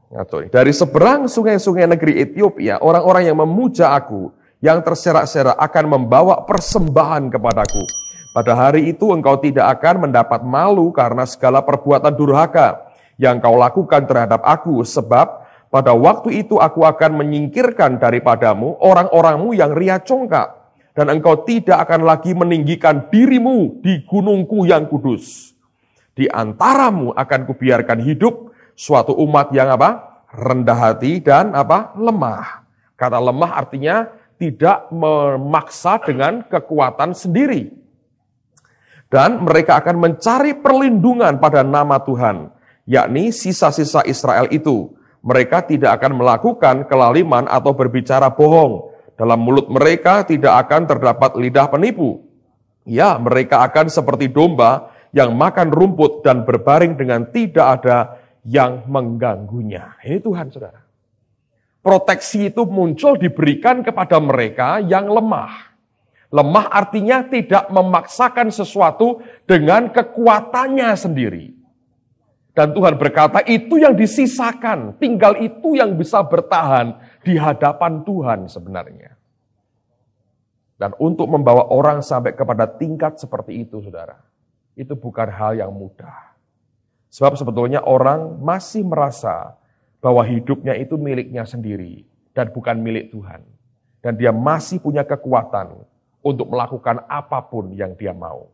Ngaco nih. Dari seberang sungai-sungai negeri Ethiopia, orang-orang yang memuja aku, yang terserak-serak akan membawa persembahan kepadaku. Pada hari itu engkau tidak akan mendapat malu karena segala perbuatan durhaka yang kau lakukan terhadap aku, sebab pada waktu itu aku akan menyingkirkan daripadamu orang-orangmu yang ria congkak, dan engkau tidak akan lagi meninggikan dirimu di gunungku yang kudus. Di antaramu akan kubiarkan hidup suatu umat yang apa? Rendah hati dan apa? Lemah. Kata lemah artinya tidak memaksa dengan kekuatan sendiri. Dan mereka akan mencari perlindungan pada nama Tuhan, yakni sisa-sisa Israel itu. Mereka tidak akan melakukan kelaliman atau berbicara bohong. Dalam mulut mereka tidak akan terdapat lidah penipu. Ya, mereka akan seperti domba yang makan rumput dan berbaring dengan tidak ada yang mengganggunya. Ini Tuhan, saudara. Proteksi itu muncul diberikan kepada mereka yang lemah. Lemah artinya tidak memaksakan sesuatu dengan kekuatannya sendiri. Dan Tuhan berkata, itu yang disisakan, tinggal itu yang bisa bertahan di hadapan Tuhan sebenarnya. Dan untuk membawa orang sampai kepada tingkat seperti itu, saudara, itu bukan hal yang mudah. Sebab sebetulnya orang masih merasa bahwa hidupnya itu miliknya sendiri dan bukan milik Tuhan. Dan dia masih punya kekuatan untuk melakukan apapun yang dia mau.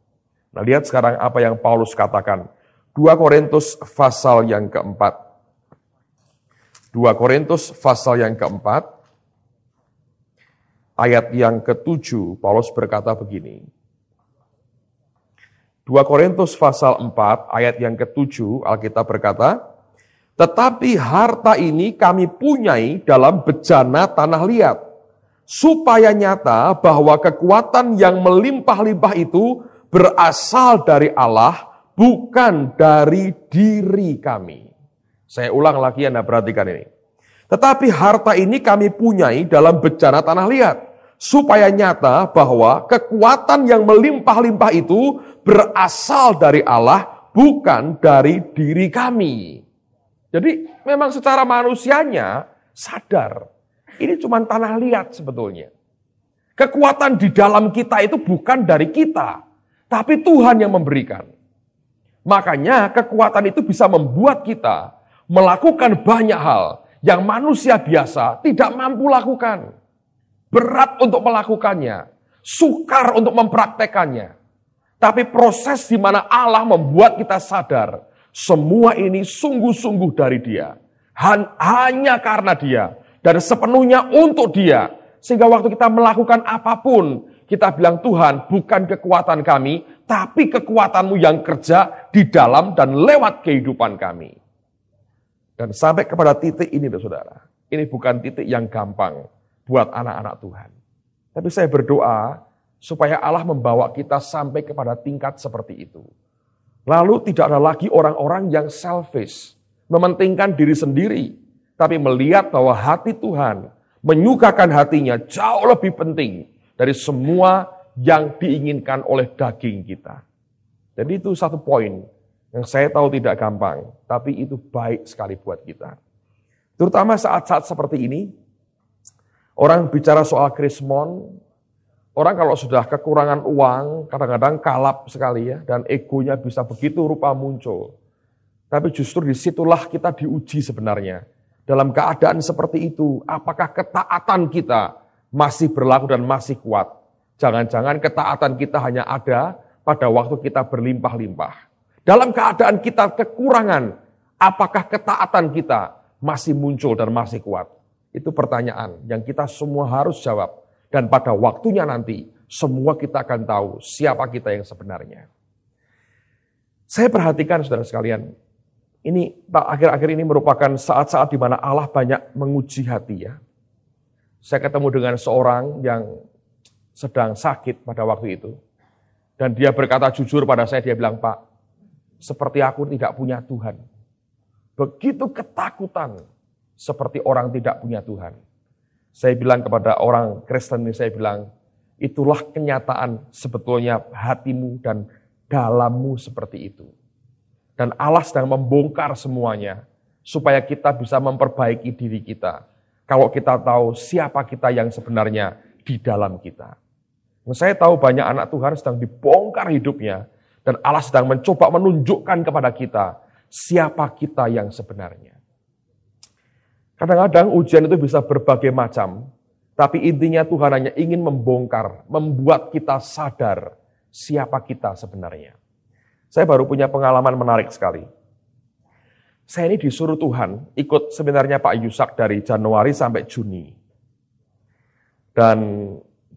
Nah, lihat sekarang apa yang Paulus katakan. 2 Korintus pasal yang keempat. 2 Korintus pasal yang keempat, ayat yang ke-7, Paulus berkata begini. 2 Korintus pasal 4 ayat yang ke-7 Alkitab berkata, tetapi harta ini kami punyai dalam bejana tanah liat, supaya nyata bahwa kekuatan yang melimpah-limpah itu berasal dari Allah, bukan dari diri kami. Saya ulang lagi, Anda perhatikan ini. Tetapi harta ini kami punyai dalam bejana tanah liat, supaya nyata bahwa kekuatan yang melimpah-limpah itu berasal dari Allah, bukan dari diri kami. Jadi memang secara manusianya sadar, ini cuma tanah liat sebetulnya. Kekuatan di dalam kita itu bukan dari kita, tapi Tuhan yang memberikan. Makanya kekuatan itu bisa membuat kita melakukan banyak hal yang manusia biasa tidak mampu lakukan. Berat untuk melakukannya, sukar untuk mempraktekannya. Tapi proses di mana Allah membuat kita sadar, semua ini sungguh-sungguh dari Dia. Hanya karena Dia, dan sepenuhnya untuk Dia. Sehingga waktu kita melakukan apapun, kita bilang, Tuhan, bukan kekuatan kami, tapi kekuatan-Mu yang kerja di dalam dan lewat kehidupan kami. Dan sampai kepada titik ini, saudara, ini bukan titik yang gampang buat anak-anak Tuhan. Tapi saya berdoa supaya Allah membawa kita sampai kepada tingkat seperti itu. Lalu tidak ada lagi orang-orang yang selfish, mementingkan diri sendiri, tapi melihat bahwa hati Tuhan, menyukakan hatinya jauh lebih penting dari semua yang diinginkan oleh daging kita. Jadi itu satu poin yang saya tahu tidak gampang, tapi itu baik sekali buat kita. Terutama saat-saat seperti ini, orang bicara soal krismon, orang kalau sudah kekurangan uang, kadang-kadang kalap sekali ya, dan egonya bisa begitu rupa muncul. Tapi justru disitulah kita diuji sebenarnya. Dalam keadaan seperti itu, apakah ketaatan kita masih berlaku dan masih kuat? Jangan-jangan ketaatan kita hanya ada pada waktu kita berlimpah-limpah. Dalam keadaan kita kekurangan, apakah ketaatan kita masih muncul dan masih kuat? Itu pertanyaan yang kita semua harus jawab. Dan pada waktunya nanti, semua kita akan tahu siapa kita yang sebenarnya. Saya perhatikan saudara sekalian, ini akhir-akhir ini merupakan saat-saat di mana Allah banyak menguji hati ya. Saya ketemu dengan seorang yang sedang sakit pada waktu itu. Dan dia berkata jujur pada saya, dia bilang, Pak, seperti aku tidak punya Tuhan. Begitu ketakutan, seperti orang tidak punya Tuhan. Saya bilang kepada orang Kristen ini, saya bilang, itulah kenyataan sebetulnya hatimu dan dalammu seperti itu. Dan Allah sedang membongkar semuanya, supaya kita bisa memperbaiki diri kita. Kalau kita tahu siapa kita yang sebenarnya di dalam kita. Saya tahu banyak anak Tuhan sedang dibongkar hidupnya, dan Allah sedang mencoba menunjukkan kepada kita siapa kita yang sebenarnya. Kadang-kadang ujian itu bisa berbagai macam, tapi intinya Tuhan hanya ingin membongkar, membuat kita sadar siapa kita sebenarnya. Saya baru punya pengalaman menarik sekali. Saya ini disuruh Tuhan ikut seminarnya Pak Yusak dari Januari sampai Juni. Dan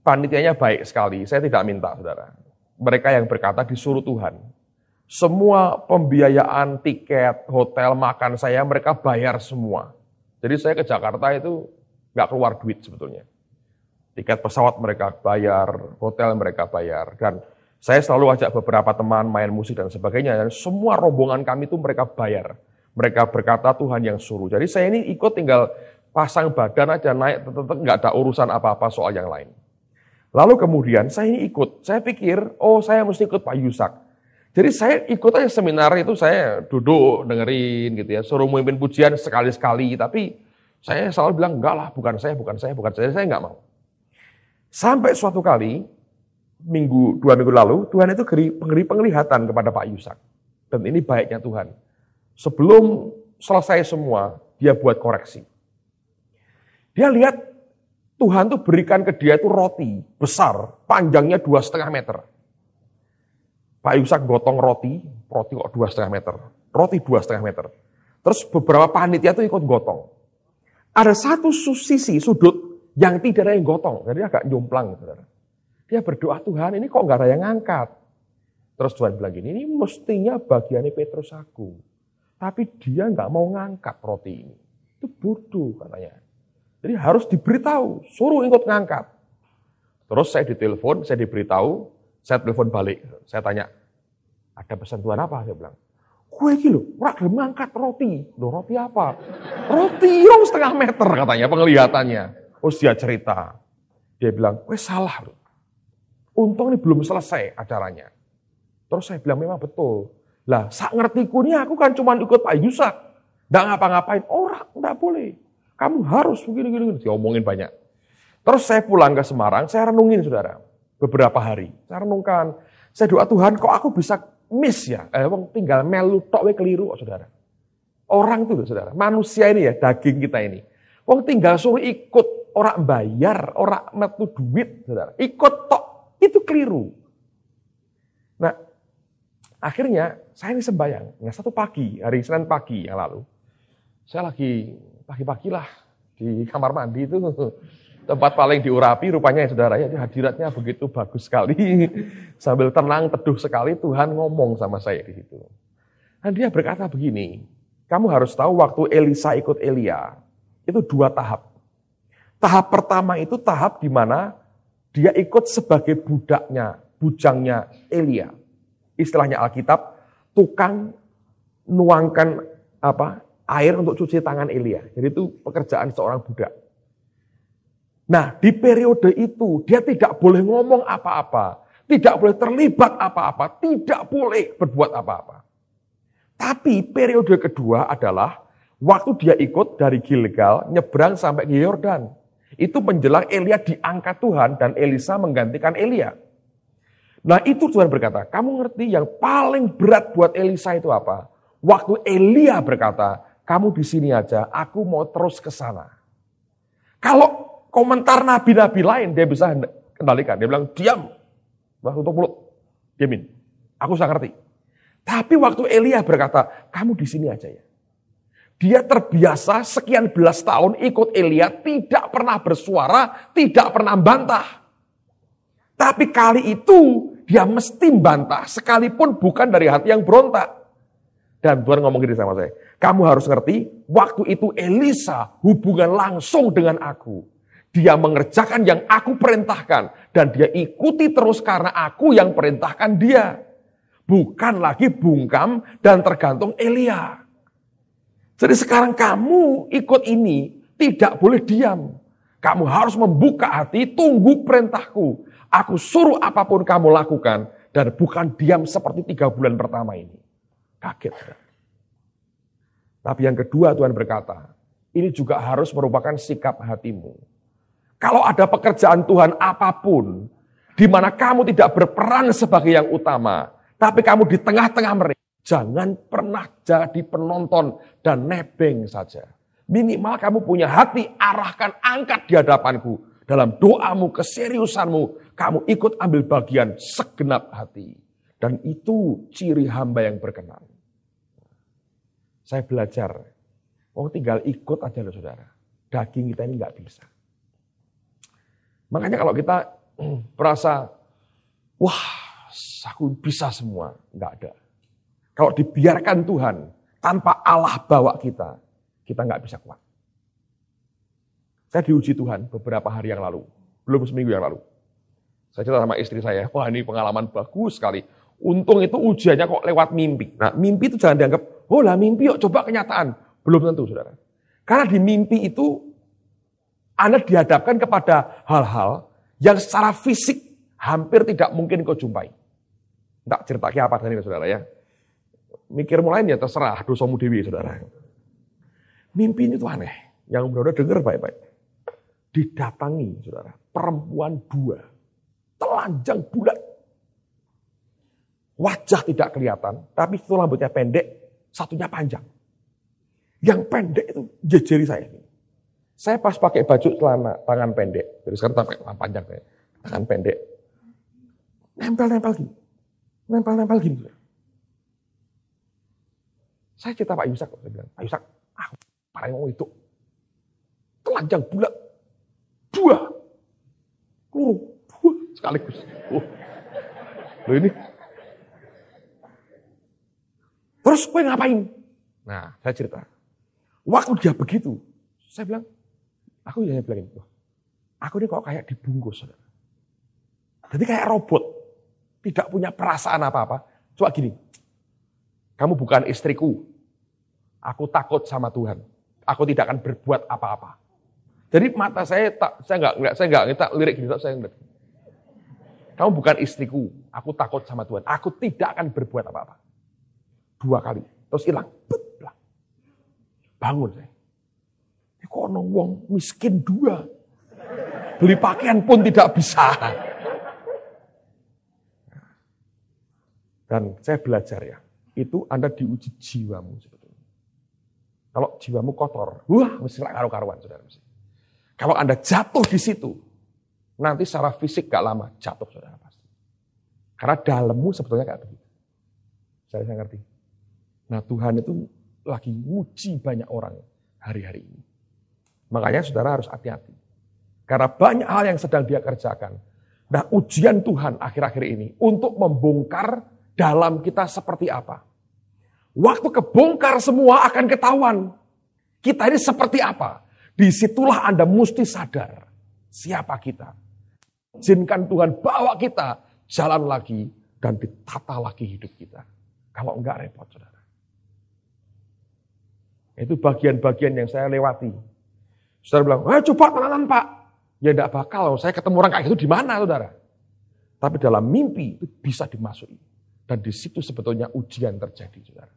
panitianya baik sekali, saya tidak minta, saudara. Mereka yang berkata disuruh Tuhan. Semua pembiayaan, tiket, hotel, makan saya, mereka bayar semua. Jadi saya ke Jakarta itu nggak keluar duit sebetulnya. Tiket pesawat mereka bayar, hotel mereka bayar. Dan saya selalu ajak beberapa teman main musik dan sebagainya. Dan semua rombongan kami itu mereka bayar. Mereka berkata Tuhan yang suruh. Jadi saya ini ikut tinggal pasang badan aja, naik, tetap nggak ada urusan apa-apa soal yang lain. Lalu kemudian saya ini ikut. Saya pikir, saya mesti ikut Pak Yusak. Jadi saya ikut aja seminar itu, saya duduk dengerin gitu ya. Suruh memimpin pujian sekali-sekali. Tapi saya selalu bilang, enggak lah, bukan saya. Saya enggak mau. Sampai suatu kali, 2 minggu lalu, Tuhan itu beri penglihatan kepada Pak Yusak. Dan ini baiknya Tuhan. Sebelum selesai semua, dia buat koreksi. Dia lihat Tuhan tuh berikan ke dia itu roti besar, panjangnya 2,5 meter. Pak Yusak gotong roti kok 2,5 meter. Roti 2,5 meter. Terus beberapa panitia tuh ikut gotong. Ada satu sisi sudut yang tidak ada yang gotong, jadi agak jomplang. Saudara. Dia berdoa, Tuhan ini kok nggak ada yang ngangkat. Terus Tuhan bilang gini, ini mestinya bagiannya Petrus Agung. Tapi dia nggak mau ngangkat roti ini. Itu bodoh katanya. Jadi harus diberitahu, suruh ikut ngangkat. Terus saya ditelepon, saya diberitahu, saya telepon balik. Saya tanya, ada pesan Tuhan apa? Saya bilang, gue iki lho, ora gelem ngangkat roti. Loh, roti apa? Roti 2,5 meter katanya penglihatannya. Terus dia cerita. Dia bilang, gue salah loh. Untung ini belum selesai acaranya. Terus saya bilang, memang betul. Lah, sak ngertiku ini aku kan cuma ikut Pak Yusak. Nggak ngapa-ngapain. Orang, nggak boleh. Kamu harus begini-gini. Diomongin banyak. Terus saya pulang ke Semarang, saya renungin saudara. Beberapa hari. Saya renungkan. Saya doa Tuhan, kok aku bisa miss ya? Tinggal melu tok we keliru saudara. Orang itu saudara. Manusia ini ya, daging kita ini. Wong tinggal suruh ikut. Orang bayar, orang metu duit saudara. Ikut tok. Itu keliru. Nah, akhirnya saya ini sembahyang. Satu pagi, hari Senin pagi yang lalu. Saya lagi pagi-pagi lah di kamar mandi itu. Tempat paling diurapi rupanya ya saudara. Ya, hadiratnya begitu bagus sekali. Sambil tenang, teduh sekali Tuhan ngomong sama saya di situ. Dan dia berkata begini. Kamu harus tahu waktu Elisa ikut Elia. Itu 2 tahap. Tahap pertama itu tahap di mana dia ikut sebagai bujangnya Elia. Istilahnya Alkitab, tukang nuangkan air untuk cuci tangan Elia. Jadi itu pekerjaan seorang budak. Nah, di periode itu dia tidak boleh ngomong apa-apa, tidak boleh terlibat apa-apa, tidak boleh berbuat apa-apa. Tapi periode kedua adalah waktu dia ikut dari Gilgal nyebrang sampai ke Yordan. Itu menjelang Elia diangkat Tuhan dan Elisa menggantikan Elia. Nah itu Tuhan berkata, kamu ngerti yang paling berat buat Elisa itu apa? Waktu Elia berkata, kamu di sini aja, aku mau terus ke sana. Kalau komentar nabi-nabi lain dia bisa kendalikan. Dia bilang, diam. Tutup mulut. Diamin. Aku sudah ngerti. Tapi waktu Elia berkata, kamu di sini aja ya. Dia terbiasa sekian belas tahun ikut Elia, tidak pernah bersuara, tidak pernah bantah. Tapi kali itu dia mesti bantah, sekalipun bukan dari hati yang berontak. Dan Tuhan ngomong gini sama saya, kamu harus ngerti, waktu itu Elisa hubungan langsung dengan aku. Dia mengerjakan yang aku perintahkan, dan dia ikuti terus karena aku yang perintahkan dia. Bukan lagi bungkam dan tergantung Elia. Jadi sekarang kamu ikut ini, tidak boleh diam. Kamu harus membuka hati, tunggu perintahku. Aku suruh apapun kamu lakukan, dan bukan diam seperti 3 bulan pertama ini. Kaget. Tapi yang kedua Tuhan berkata, ini juga harus merupakan sikap hatimu. Kalau ada pekerjaan Tuhan apapun, di mana kamu tidak berperan sebagai yang utama, tapi kamu di tengah-tengah mereka, jangan pernah jadi penonton dan nebeng saja. Minimal kamu punya hati, arahkan, angkat di hadapanku. Dalam doamu, keseriusanmu, kamu ikut ambil bagian segenap hati. Dan itu ciri hamba yang berkenan. Saya belajar, tinggal ikut aja loh saudara. Daging kita ini nggak bisa. Makanya kalau kita merasa, wah aku bisa semua, nggak ada. Kalau dibiarkan Tuhan, tanpa Allah bawa kita nggak bisa kuat. Saya diuji Tuhan beberapa hari yang lalu, belum seminggu yang lalu. Saya cerita sama istri saya, wah ini pengalaman bagus sekali. Untung itu ujiannya kok lewat mimpi. Nah mimpi itu jangan dianggap, oh lah mimpi yuk coba kenyataan. Belum tentu saudara. Karena di mimpi itu, Anda dihadapkan kepada hal-hal yang secara fisik hampir tidak mungkin kau jumpai. Tidak ceritanya apa tadi saudara ya. Mikir mulai ya terserah, dosamu dewi saudara. Mimpi ini tuh aneh. Yang saudara dengar baik-baik. Didatangi saudara, perempuan dua. Telanjang bulat. Wajah tidak kelihatan, tapi itu rambutnya pendek, satunya panjang. Yang pendek itu jejeri saya. Saya pas pakai baju celana tangan pendek, jadi sekarang pakai tangan panjang, tangan pendek. Nempel-nempel gini. Nempel-nempel gini. Saya cerita Pak Yusak, saya bilang, Pak Yusak, aku paling mau itu. Telanjang bulat. Dua. Sekaligus. Loh ini. Terus gue ngapain? Nah, saya cerita. Waktu dia begitu, saya bilang, aku hanya bilang, aku ini kok kayak dibungkus. Saudara. Jadi kayak robot. Tidak punya perasaan apa-apa. Coba gini, kamu bukan istriku. Aku takut sama Tuhan. Aku tidak akan berbuat apa-apa. Jadi mata saya nggak lirik gini, saya ngeliat. Kamu bukan istriku. Aku takut sama Tuhan. Aku tidak akan berbuat apa-apa. 2 kali, terus hilang. Bangun saya. Kok wong miskin 2. Beli pakaian pun tidak bisa. Dan saya belajar ya, itu Anda diuji jiwamu sebetulnya. Kalau jiwamu kotor, mesti karu-karuan saudara. Kalau Anda jatuh di situ, nanti secara fisik gak lama jatuh saudara pasti. Karena dalammu sebetulnya kayak begitu. Saya ngerti. Nah Tuhan itu lagi nguji banyak orang hari-hari ini. Makanya saudara harus hati-hati. Karena banyak hal yang sedang dia kerjakan. Nah ujian Tuhan akhir-akhir ini untuk membongkar dalam kita seperti apa. Waktu kebongkar semua akan ketahuan. Kita ini seperti apa. Disitulah Anda mesti sadar siapa kita. Izinkan Tuhan bawa kita jalan lagi dan ditata lagi hidup kita. Kalau enggak repot saudara. Itu bagian-bagian yang saya lewati. Saudara bilang, coba tenanan Pak. Ya enggak bakal, saya ketemu orang kayak gitu di mana saudara. Tapi dalam mimpi itu bisa dimasuki. Dan di situ sebetulnya ujian terjadi saudara.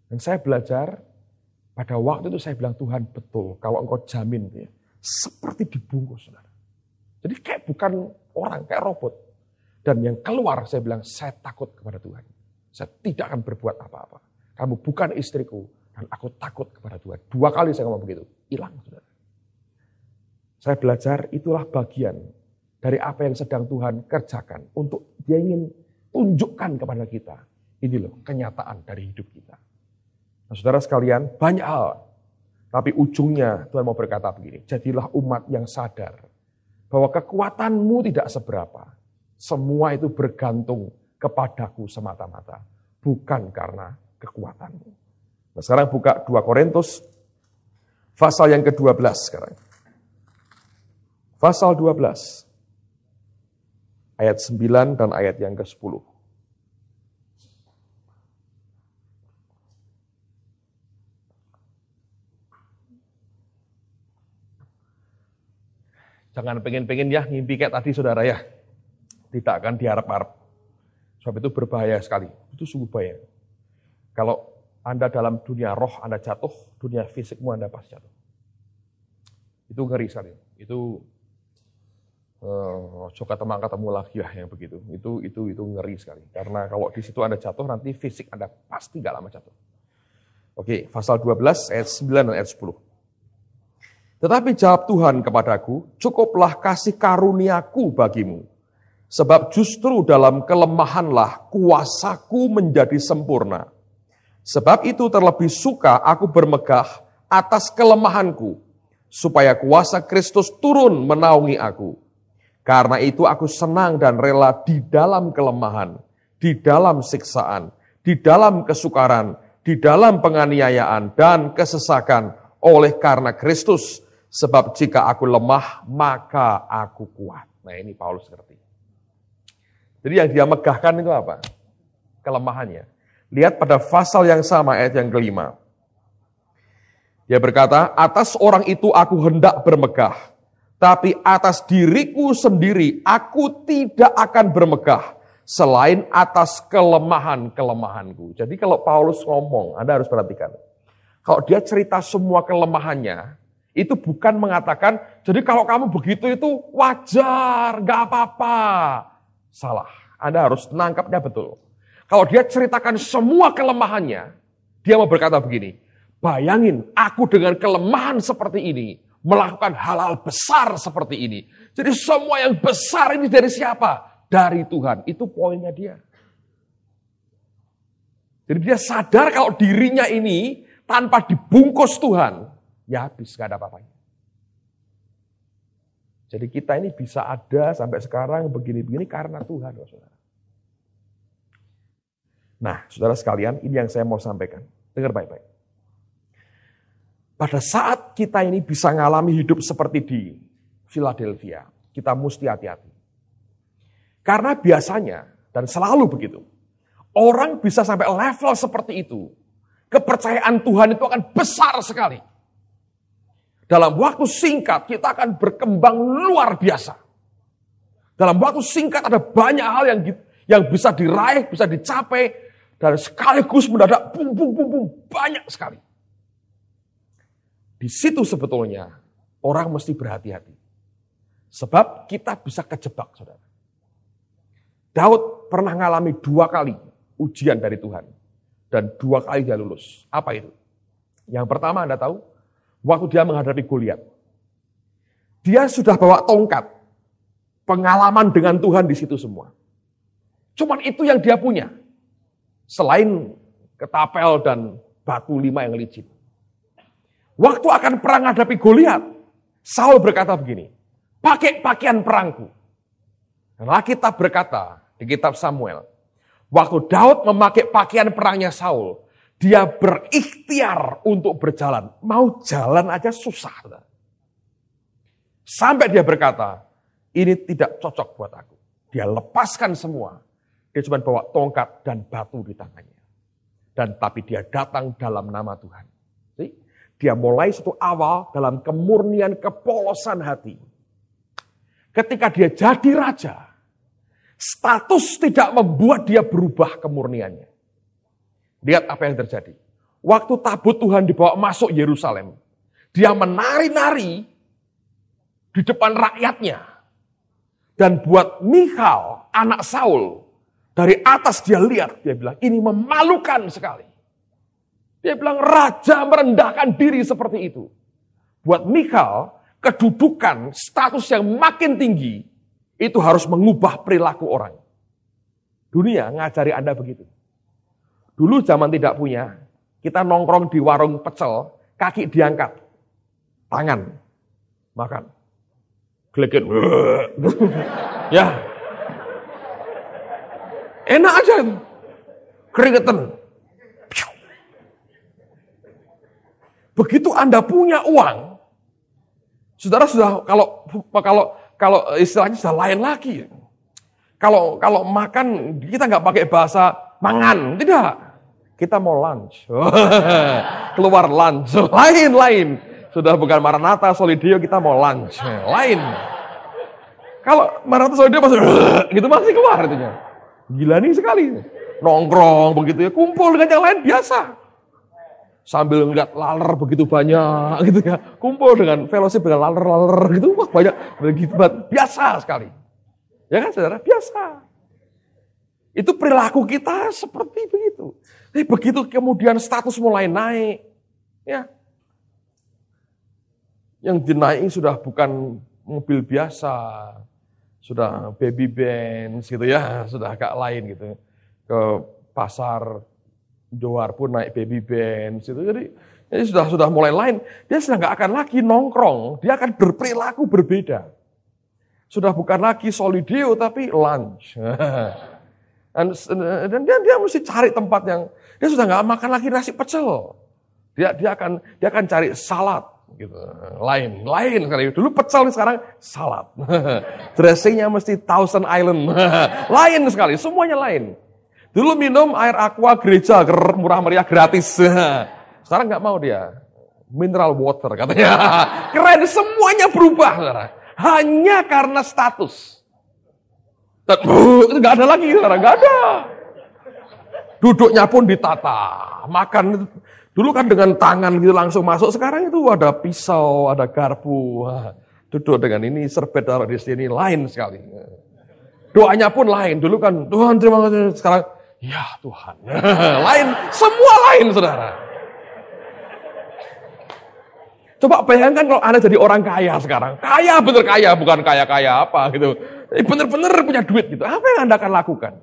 Dan saya belajar, pada waktu itu saya bilang, Tuhan betul, kalau engkau jamin, ya, seperti dibungkus saudara. Jadi kayak bukan orang, kayak robot. Dan yang keluar saya bilang, saya takut kepada Tuhan. Saya tidak akan berbuat apa-apa. Kamu bukan istriku. Dan aku takut kepada Tuhan. 2 kali saya ngomong begitu. Hilang, saudara. Saya belajar itulah bagian dari apa yang sedang Tuhan kerjakan. Untuk dia ingin tunjukkan kepada kita. Ini loh kenyataan dari hidup kita. Nah saudara sekalian, banyak hal. Tapi ujungnya Tuhan mau berkata begini. Jadilah umat yang sadar. Bahwa kekuatanmu tidak seberapa. Semua itu bergantung kepadaku semata-mata. Bukan karena kekuatanmu. Nah, sekarang buka 2 Korintus, pasal yang ke-12 sekarang. Pasal 12, ayat 9 dan ayat yang ke-10. Jangan pengen-pengen ya ngimpi kayak tadi saudara ya. Tidak akan diharap-harap. Sebab itu berbahaya sekali. Itu sungguh bahaya. Kalau Anda dalam dunia roh Anda jatuh, dunia fisikmu Anda pasti jatuh. Itu ngeri sekali. Itu coba ketemu lagi ya yang begitu. Itu ngeri sekali. Karena kalau di situ Anda jatuh, nanti fisik Anda pasti gak lama jatuh. Oke, pasal 12 ayat 9 dan ayat 10. Tetapi jawab Tuhan kepadaku, cukuplah kasih karuniaku bagimu. Sebab justru dalam kelemahanlah kuasaku menjadi sempurna. Sebab itu terlebih suka aku bermegah atas kelemahanku, supaya kuasa Kristus turun menaungi aku. Karena itu aku senang dan rela di dalam kelemahan, di dalam siksaan, di dalam kesukaran, di dalam penganiayaan dan kesesakan oleh karena Kristus. Sebab jika aku lemah, maka aku kuat. Nah ini Paulus ngerti. Jadi yang dia megahkan itu apa? Kelemahannya. Lihat pada pasal yang sama ayat yang kelima. Dia berkata, atas orang itu aku hendak bermegah, tapi atas diriku sendiri aku tidak akan bermegah, selain atas kelemahan-kelemahanku. Jadi kalau Paulus ngomong, Anda harus perhatikan. Kalau dia cerita semua kelemahannya, itu bukan mengatakan, jadi kalau kamu begitu itu wajar, gak apa-apa. Salah, Anda harus nangkapnya betul. Kalau dia ceritakan semua kelemahannya, dia mau berkata begini, bayangin aku dengan kelemahan seperti ini, melakukan hal-hal besar seperti ini. Jadi semua yang besar ini dari siapa? Dari Tuhan. Itu poinnya dia. Jadi dia sadar kalau dirinya ini tanpa dibungkus Tuhan, ya habis, gak ada apa-apanya. Jadi kita ini bisa ada sampai sekarang begini-begini karena Tuhan. Saudara. Nah, saudara sekalian, ini yang saya mau sampaikan. Dengar baik-baik. Pada saat kita ini bisa mengalami hidup seperti di Philadelphia, kita mesti hati-hati. Karena biasanya, dan selalu begitu, orang bisa sampai level seperti itu, kepercayaan Tuhan itu akan besar sekali. Dalam waktu singkat, kita akan berkembang luar biasa. Dalam waktu singkat ada banyak hal yang bisa diraih, bisa dicapai, dan sekaligus mendadak bum, banyak sekali. Di situ sebetulnya orang mesti berhati-hati. Sebab kita bisa kejebak, saudara. Daud pernah mengalami 2 kali ujian dari Tuhan. Dan 2 kali dia lulus. Apa itu? Yang pertama Anda tahu, waktu dia menghadapi Goliat. Dia sudah bawa tongkat. Pengalaman dengan Tuhan di situ semua. Cuman itu yang dia punya. Selain ketapel dan batu 5 yang licin. Waktu akan perang menghadapi Goliat, Saul berkata begini, pakai pakaian perangku. Dan Alkitab berkata di kitab Samuel, waktu Daud memakai pakaian perangnya Saul, dia berikhtiar untuk berjalan. Mau jalan aja susah. Sampai dia berkata, ini tidak cocok buat aku. Dia lepaskan semua. Dia cuma bawa tongkat dan batu di tangannya. Dan tapi dia datang dalam nama Tuhan. Jadi, dia mulai satu awal dalam kemurnian kepolosan hati. Ketika dia jadi raja, status tidak membuat dia berubah kemurniannya. Lihat apa yang terjadi. Waktu tabut Tuhan dibawa masuk Yerusalem, dia menari-nari di depan rakyatnya. Dan buat Michal, anak Saul, dari atas dia lihat, dia bilang, ini memalukan sekali. Dia bilang, raja merendahkan diri seperti itu. Buat Michal, kedudukan, status yang makin tinggi, itu harus mengubah perilaku orang. Dunia ngajari Anda begitu. Dulu zaman tidak punya, kita nongkrong di warung pecel, kaki diangkat, tangan, makan. Geleget, ya. Enak aja itu. Keringetan. Begitu Anda punya uang, saudara sudah kalau istilahnya sudah lain lagi. Kalau makan kita nggak pakai bahasa mangan, tidak. Kita mau lunch. Keluar lunch. Lain. Sudah bukan Maranatha Solidio, kita mau lunch. Lain. Kalau Maranatha Solidio masih keluar itunya. Gila nih sekali. Nongkrong begitu ya, kumpul dengan yang lain biasa. sambil ngeliat laler begitu banyak gitu ya. Kumpul dengan fellowship dengan laler gitu, wah banyak begitu biasa sekali. Ya kan saudara, biasa. Itu perilaku kita seperti begitu. Tapi begitu kemudian status mulai naik, ya. Yang dinaiki sudah bukan mobil biasa, sudah baby Benz gitu ya, sudah agak lain gitu. Ke pasar Johar pun naik baby Benz itu. Jadi sudah mulai lain. Dia sudah nggak akan lagi nongkrong, dia akan berperilaku berbeda. Sudah bukan lagi solideo tapi lunch. Dan dia mesti cari tempat yang dia sudah nggak makan lagi nasi pecel. Dia akan cari salad gitu. Lain sekali. Dulu pecel, sekarang salad. Dressingnya mesti Thousand Island. Lain sekali, semuanya lain. Dulu minum air aqua gereja murah meriah gratis. Sekarang nggak mau dia. Mineral water katanya. Keren, semuanya berubah, saudara. Hanya karena status. Itu nggak ada lagi, sekarang nggak ada. Duduknya pun ditata, makan dulu kan dengan tangan gitu langsung masuk. Sekarang itu ada pisau, ada garpu. Duduk dengan ini, serbet taruh di sini, lain sekali. Doanya pun lain. Dulu kan Tuhan terima kasih. Sekarang ya Tuhan, lain, semua lain, saudara. Coba bayangkan kalau Anda jadi orang kaya sekarang. Kaya, bener kaya, bukan kaya-kaya apa gitu. Bener-bener punya duit gitu. Apa yang Anda akan lakukan?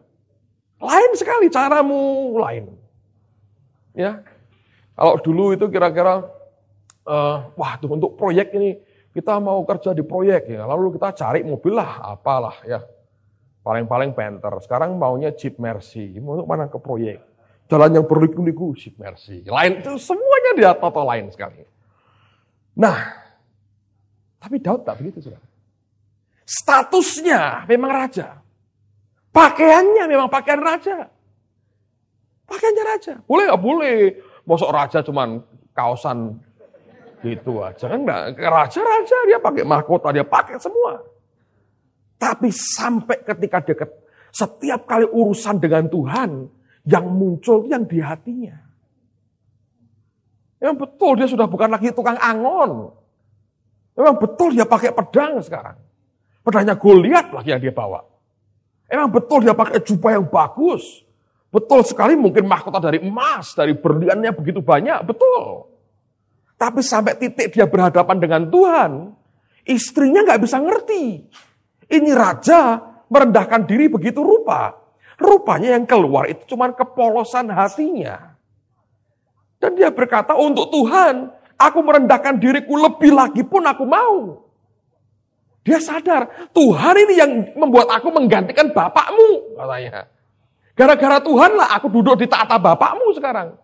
Lain sekali, caramu lain. Ya, kalau dulu itu kira-kira, wah tuh untuk proyek ini, kita mau kerja di proyek ya. Lalu kita cari mobil lah, apalah ya. Paling-paling Panther. Sekarang maunya Jeep Mercy. Mau mana ke proyek. Jalan yang berliku-liku, Jeep Mercy. Lain, itu semuanya dia toto lain sekali. Nah, tapi Daud tak begitu, saudara. Statusnya memang raja. Pakaiannya memang pakaian raja. Pakaiannya raja. Boleh nggak? Boleh. Mosok raja cuman kaosan gitu aja. Enggak. Raja-raja dia pakai mahkota, dia pakai semua. Tapi sampai ketika dekat, setiap kali urusan dengan Tuhan, yang muncul yang di hatinya. Memang betul dia sudah bukan lagi tukang angon. Memang betul dia pakai pedang sekarang. Pedangnya Goliat lagi yang dia bawa. Memang betul dia pakai jubah yang bagus. Betul sekali mungkin mahkota dari emas, dari berliannya begitu banyak, betul. Tapi sampai titik dia berhadapan dengan Tuhan, istrinya nggak bisa ngerti. Ini raja merendahkan diri begitu rupa. Rupanya yang keluar itu cuma kepolosan hatinya. Dan dia berkata, untuk Tuhan, aku merendahkan diriku lebih lagi pun aku mau. Dia sadar, Tuhan ini yang membuat aku menggantikan bapakmu, katanya. Gara-gara Tuhan lah aku duduk di tahta bapakmu sekarang.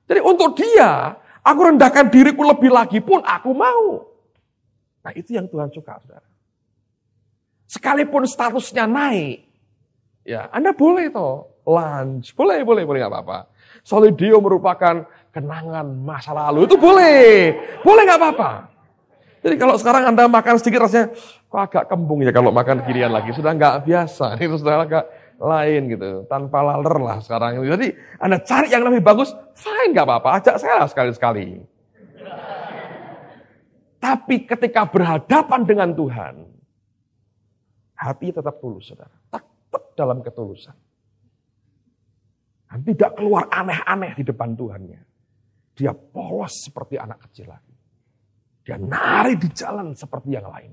Jadi untuk dia, aku rendahkan diriku lebih lagi pun aku mau. Nah itu yang Tuhan suka, saudara. Sekalipun statusnya naik, ya Anda boleh toh lunch, boleh nggak apa-apa. Solideo merupakan kenangan masa lalu, itu boleh nggak apa-apa. Jadi kalau sekarang Anda makan sedikit rasanya, kok agak kembung ya kalau makan ginian lagi, sudah nggak biasa, itu sudah agak lain gitu, tanpa laler lah sekarang. Jadi Anda cari yang lebih bagus, fine nggak apa-apa, ajak saya sekali-sekali. Tapi ketika berhadapan dengan Tuhan, hati tetap tulus, saudara, tetap dalam ketulusan. Dan tidak keluar aneh-aneh di depan Tuhannya. Dia polos seperti anak kecil lagi. Dia nari di jalan seperti yang lain.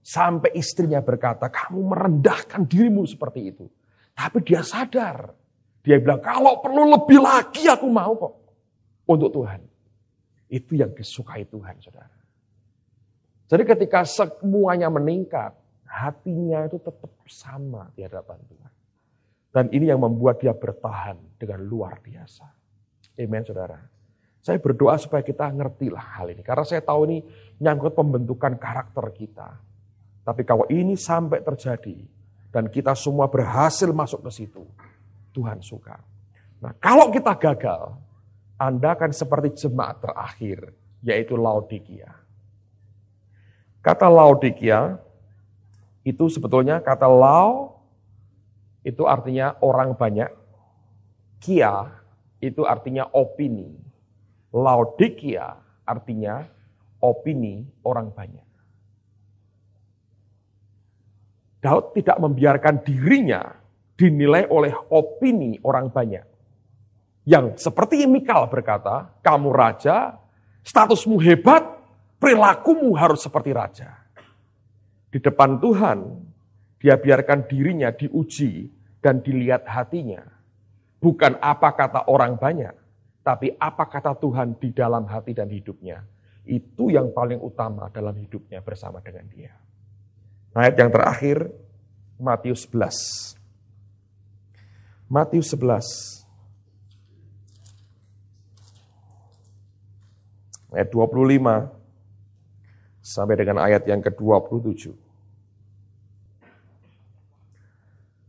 Sampai istrinya berkata, kamu merendahkan dirimu seperti itu. Tapi dia sadar. Dia bilang, kalau perlu lebih lagi aku mau kok. Untuk Tuhan. Itu yang disukai Tuhan, saudara. Jadi ketika semuanya meningkat, hatinya itu tetap sama di hadapan Tuhan. Dan ini yang membuat dia bertahan dengan luar biasa. Amen, saudara. Saya berdoa supaya kita ngertilah hal ini. Karena saya tahu ini nyangkut pembentukan karakter kita. Tapi kalau ini sampai terjadi, dan kita semua berhasil masuk ke situ, Tuhan suka. Nah kalau kita gagal, Anda akan seperti jemaat terakhir, yaitu Laodikia. Kata Laodikia, itu sebetulnya kata Lao, itu artinya orang banyak. Kia, itu artinya opini. Laodikia artinya opini orang banyak. Daud tidak membiarkan dirinya dinilai oleh opini orang banyak. Yang seperti Mikal berkata, kamu raja, statusmu hebat, perilakumu harus seperti raja. Di depan Tuhan, dia biarkan dirinya diuji dan dilihat hatinya. Bukan apa kata orang banyak, tapi apa kata Tuhan di dalam hati dan hidupnya. Itu yang paling utama dalam hidupnya bersama dengan dia. Ayat yang terakhir, Matius 11. Matius 11. Ayat 25 sampai dengan ayat yang ke-27.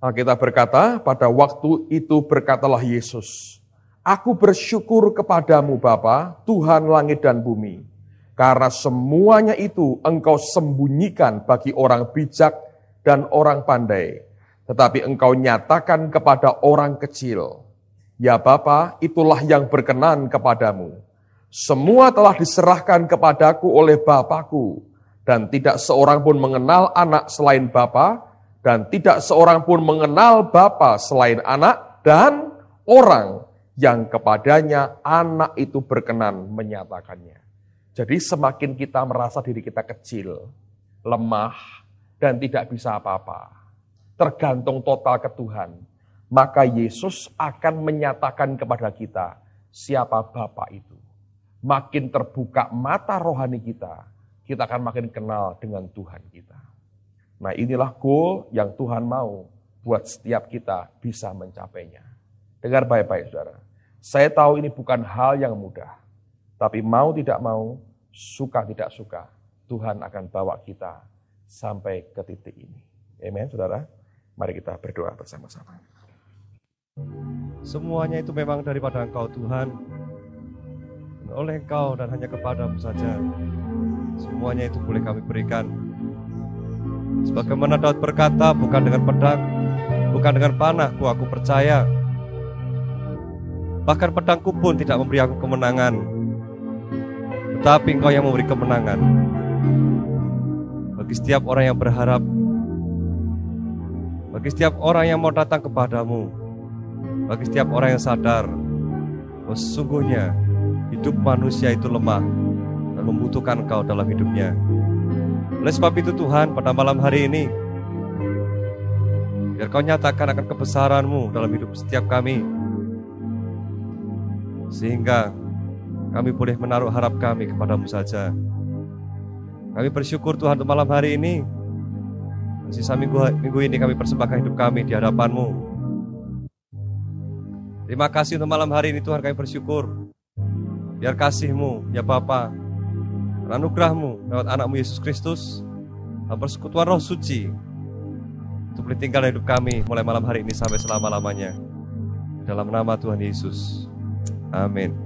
Alkitab berkata, pada waktu itu berkatalah Yesus, aku bersyukur kepadamu Bapa, Tuhan langit dan bumi, karena semuanya itu engkau sembunyikan bagi orang bijak dan orang pandai, tetapi engkau nyatakan kepada orang kecil. Ya Bapa, itulah yang berkenan kepadamu. Semua telah diserahkan kepadaku oleh Bapakku, dan tidak seorang pun mengenal anak selain Bapa, dan tidak seorang pun mengenal Bapa selain anak, dan orang yang kepadanya anak itu berkenan menyatakannya. Jadi semakin kita merasa diri kita kecil, lemah, dan tidak bisa apa-apa, tergantung total ke Tuhan, maka Yesus akan menyatakan kepada kita siapa Bapa itu. Makin terbuka mata rohani kita, kita akan makin kenal dengan Tuhan kita. Nah, inilah goal yang Tuhan mau buat setiap kita bisa mencapainya. Dengar baik-baik saudara. Saya tahu ini bukan hal yang mudah. Tapi mau tidak mau, suka tidak suka, Tuhan akan bawa kita sampai ke titik ini. Amen saudara. Mari kita berdoa bersama-sama. Semuanya itu memang daripada Engkau Tuhan. Oleh Engkau dan hanya kepadamu saja. Semuanya itu boleh kami berikan. Sebagaimana Daud berkata, bukan dengan pedang, bukan dengan panahku aku percaya. Bahkan pedangku pun tidak memberi aku kemenangan, tetapi Engkau yang memberi kemenangan. Bagi setiap orang yang berharap, bagi setiap orang yang mau datang kepadamu, bagi setiap orang yang sadar bahwa sesungguhnya hidup manusia itu lemah dan membutuhkan Engkau dalam hidupnya. Oleh sebab itu Tuhan, pada malam hari ini, biar Kau nyatakan akan kebesaran-Mu dalam hidup setiap kami, sehingga kami boleh menaruh harap kami kepadamu saja. Kami bersyukur Tuhan untuk malam hari ini. Sisa minggu ini kami persembahkan hidup kami di hadapan-Mu. Terima kasih untuk malam hari ini Tuhan, kami bersyukur. Biar kasih-Mu, ya Bapa, anugerah-Mu lewat anak-Mu Yesus Kristus, dan persekutuan Roh Suci, untuk boleh tinggal hidup kami mulai malam hari ini sampai selama-lamanya. Dalam nama Tuhan Yesus. Amin.